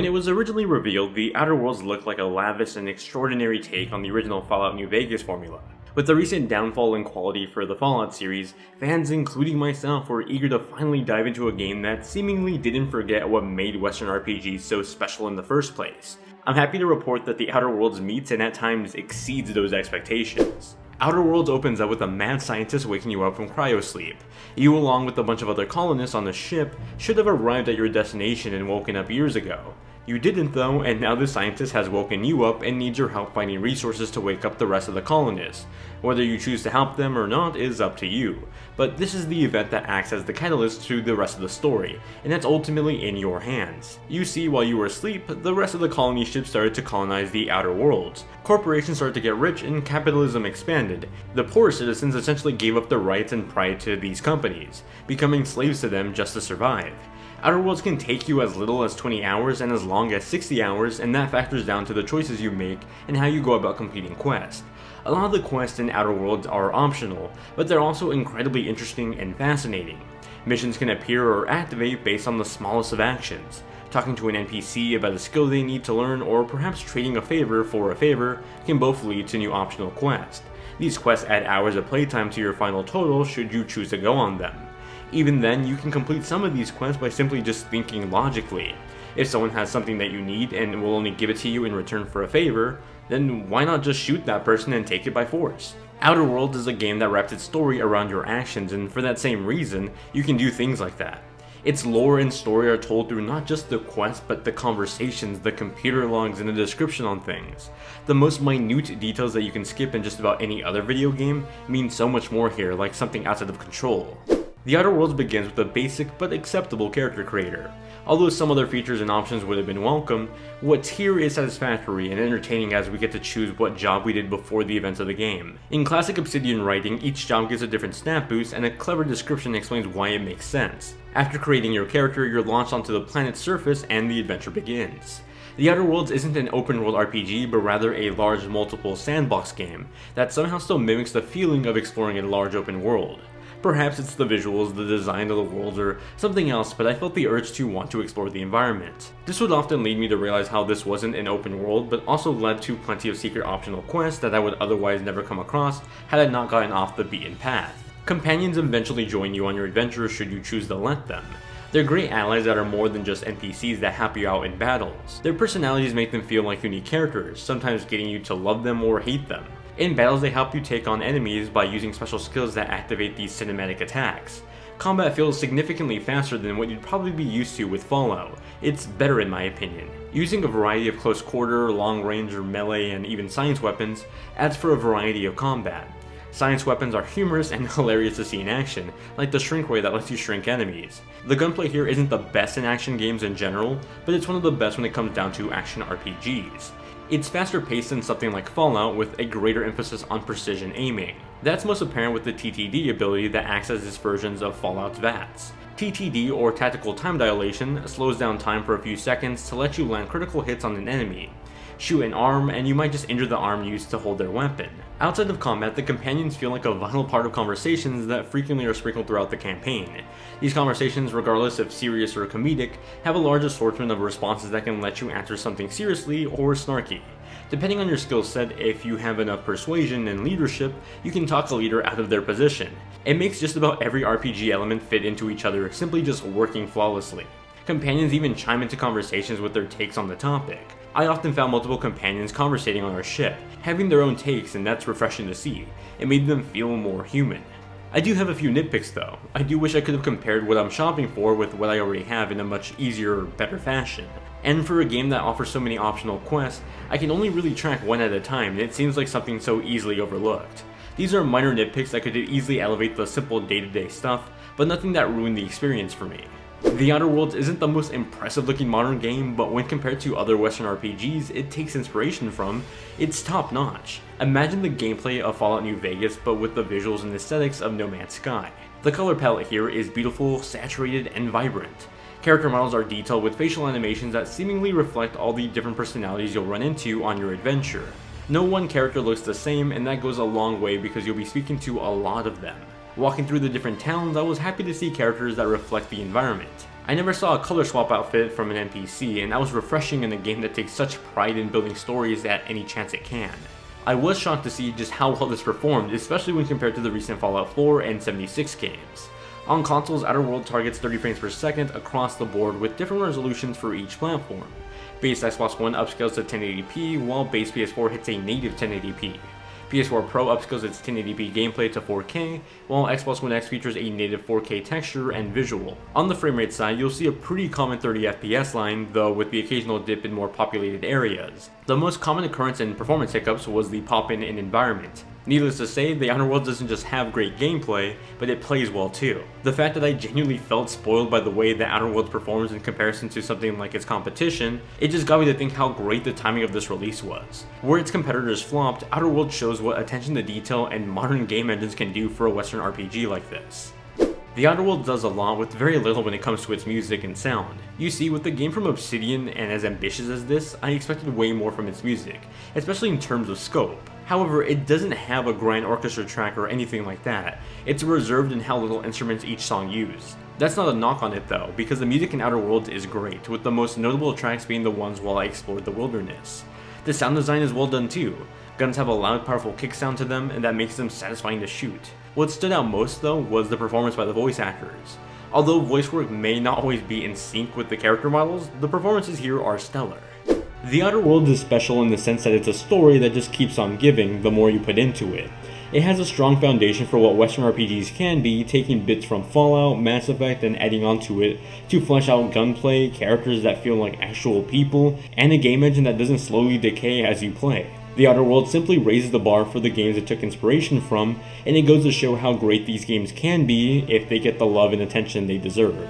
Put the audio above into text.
When it was originally revealed, the Outer Worlds looked like a lavish and extraordinary take on the original Fallout New Vegas formula. With the recent downfall in quality for the Fallout series, fans including myself were eager to finally dive into a game that seemingly didn't forget what made Western RPGs so special in the first place. I'm happy to report that the Outer Worlds meets and at times exceeds those expectations. Outer Worlds opens up with a mad scientist waking you up from cryosleep. You, along with a bunch of other colonists on the ship, should have arrived at your destination and woken up years ago. You didn't though, and now the scientist has woken you up and needs your help finding resources to wake up the rest of the colonists. Whether you choose to help them or not is up to you, but this is the event that acts as the catalyst to the rest of the story, and that's ultimately in your hands. You see, while you were asleep, the rest of the colony ships started to colonize the Outer Worlds. Corporations started to get rich and capitalism expanded. The poor citizens essentially gave up their rights and pride to these companies, becoming slaves to them just to survive. Outer Worlds can take you as little as 20 hours and as long as 60 hours, and that factors down to the choices you make and how you go about completing quests. A lot of the quests in Outer Worlds are optional, but they're also incredibly interesting and fascinating. Missions can appear or activate based on the smallest of actions. Talking to an NPC about a skill they need to learn, or perhaps trading a favor for a favor, can both lead to new optional quests. These quests add hours of playtime to your final total should you choose to go on them. Even then, you can complete some of these quests by simply just thinking logically. If someone has something that you need and will only give it to you in return for a favor, then why not just shoot that person and take it by force? Outer Worlds is a game that wraps its story around your actions, and for that same reason, you can do things like that. Its lore and story are told through not just the quests, but the conversations, the computer logs, and the description on things. The most minute details that you can skip in just about any other video game mean so much more here, like something outside of control. The Outer Worlds begins with a basic but acceptable character creator. Although some other features and options would have been welcome, what's here is satisfactory and entertaining as we get to choose what job we did before the events of the game. In classic Obsidian writing, each job gets a different stat boost and a clever description explains why it makes sense. After creating your character, you're launched onto the planet's surface and the adventure begins. The Outer Worlds isn't an open world RPG, but rather a large multiple sandbox game that somehow still mimics the feeling of exploring a large open world. Perhaps it's the visuals, the design of the worlds, or something else, but I felt the urge to want to explore the environment. This would often lead me to realize how this wasn't an open world, but also led to plenty of secret optional quests that I would otherwise never come across had I not gotten off the beaten path. Companions eventually join you on your adventure should you choose to let them. They're great allies that are more than just NPCs that help you out in battles. Their personalities make them feel like unique characters, sometimes getting you to love them or hate them. In battles, they help you take on enemies by using special skills that activate these cinematic attacks. Combat feels significantly faster than what you'd probably be used to with Fallout. It's better in my opinion. Using a variety of close quarter, long range, or melee, and even science weapons adds for a variety of combat. Science weapons are humorous and hilarious to see in action, like the shrink ray that lets you shrink enemies. The gunplay here isn't the best in action games in general, but it's one of the best when it comes down to action RPGs. It's faster paced than something like Fallout with a greater emphasis on precision aiming. That's most apparent with the TTD ability that acts as its versions of Fallout's VATS. TTD, or Tactical Time Dilation, slows down time for a few seconds to let you land critical hits on an enemy. Shoot an arm, and you might just injure the arm used to hold their weapon. Outside of combat, the companions feel like a vital part of conversations that frequently are sprinkled throughout the campaign. These conversations, regardless if serious or comedic, have a large assortment of responses that can let you answer something seriously or snarky. Depending on your skill set, if you have enough persuasion and leadership, you can talk a leader out of their position. It makes just about every RPG element fit into each other, simply just working flawlessly. Companions even chime into conversations with their takes on the topic. I often found multiple companions conversating on our ship, having their own takes, and that's refreshing to see. It made them feel more human. I do have a few nitpicks though. I do wish I could have compared what I'm shopping for with what I already have in a much easier, better fashion. And for a game that offers so many optional quests, I can only really track one at a time, and it seems like something so easily overlooked. These are minor nitpicks that could easily elevate the simple day-to-day stuff, but nothing that ruined the experience for me. The Outer Worlds isn't the most impressive looking modern game, but when compared to other Western RPGs it takes inspiration from, it's top notch. Imagine the gameplay of Fallout New Vegas, but with the visuals and aesthetics of No Man's Sky. The color palette here is beautiful, saturated, and vibrant. Character models are detailed with facial animations that seemingly reflect all the different personalities you'll run into on your adventure. No one character looks the same, and that goes a long way because you'll be speaking to a lot of them. Walking through the different towns, I was happy to see characters that reflect the environment. I never saw a color swap outfit from an NPC, and that was refreshing in a game that takes such pride in building stories at any chance it can. I was shocked to see just how well this performed, especially when compared to the recent Fallout 4 and 76 games. On consoles, Outer Worlds targets 30 frames per second across the board with different resolutions for each platform. Base Xbox One upscales to 1080p, while base PS4 hits a native 1080p. PS4 Pro upscales its 1080p gameplay to 4K, while Xbox One X features a native 4K texture and visual. On the framerate side, you'll see a pretty common 30 FPS line, though with the occasional dip in more populated areas. The most common occurrence in performance hiccups was the pop-in environment. Needless to say, the Outer Worlds doesn't just have great gameplay, but it plays well too. The fact that I genuinely felt spoiled by the way the Outer Worlds performs in comparison to something like its competition, it just got me to think how great the timing of this release was. Where its competitors flopped, Outer Worlds shows what attention to detail and modern game engines can do for a Western RPG like this. The Outer Worlds does a lot with very little when it comes to its music and sound. You see, with a game from Obsidian and as ambitious as this, I expected way more from its music, especially in terms of scope. However, it doesn't have a grand orchestra track or anything like that. It's reserved in how little instruments each song use. That's not a knock on it though, because the music in Outer Worlds is great, with the most notable tracks being the ones while I explored the wilderness. The sound design is well done too. Guns have a loud, powerful kick sound to them, and that makes them satisfying to shoot. What stood out most though was the performance by the voice actors. Although voice work may not always be in sync with the character models, the performances here are stellar. The Outer Worlds is special in the sense that it's a story that just keeps on giving the more you put into it. It has a strong foundation for what Western RPGs can be, taking bits from Fallout, Mass Effect, and adding onto it to flesh out gunplay, characters that feel like actual people, and a game engine that doesn't slowly decay as you play. The Outer Worlds simply raises the bar for the games it took inspiration from, and it goes to show how great these games can be if they get the love and attention they deserve.